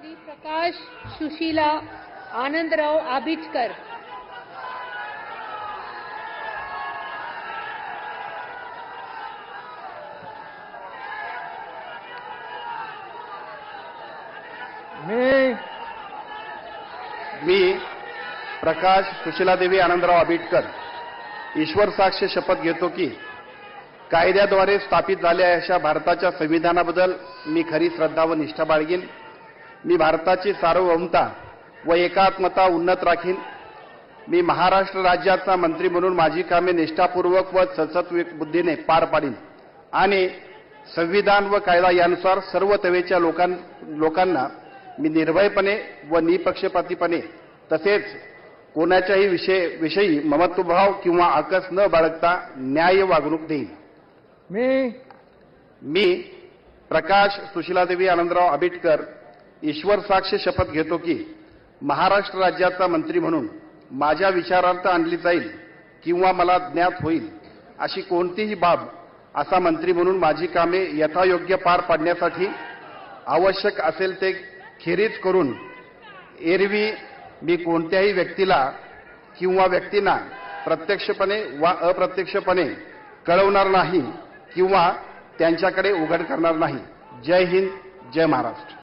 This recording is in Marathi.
श्री प्रकाश सुशीला आनंदराव आबिटकर। मी प्रकाश सुशीलादेवी आनंदराव आबिटकर ईश्वर साक्ष शपथ घेतो की कायद्याद्वारे स्थापित झालेल्या अशा भारताच्या संविधानाबद्दल मी खरी श्रद्धा व निष्ठा बाळगीन। मी भारताची सार्वभौमता व एकात्मता उन्नत राखीन। मी महाराष्ट्र राज्याचा मंत्री म्हणून माझी कामे निष्ठापूर्वक व सद्सत्विक बुद्धीने पार पाडीन आणि संविधान व कायदा यानुसार सर्व तऱ्हेच्या लोकांना मी निर्भयपणे व निपक्षपातीपणे तसेच कोणाच्याही विषयी ममत्वभाव किंवा आकस न बाळगता न्याय वागणूक देईन। मी प्रकाश सुशीलादेवी आनंदराव आबिटकर ईश्वर साक्ष शपथ घेतो की महाराष्ट्र राज्याचा मंत्री म्हणून माझ्या विचारार्थ आणली जाईल किंवा मला ज्ञात होईल अशी कोणतीही बाब असा मंत्री म्हणून माझी कामे यथायोग्य पार पाडण्यासाठी आवश्यक असेल ते खेरीज करून एरवी मी कोणत्याही व्यक्तीला किंवा व्यक्तींना प्रत्यक्षपणे वा अप्रत्यक्षपणे कळवणार नाही किंवा त्यांच्याकडे उघड करणार नाही। जय हिंद, जय महाराष्ट्र।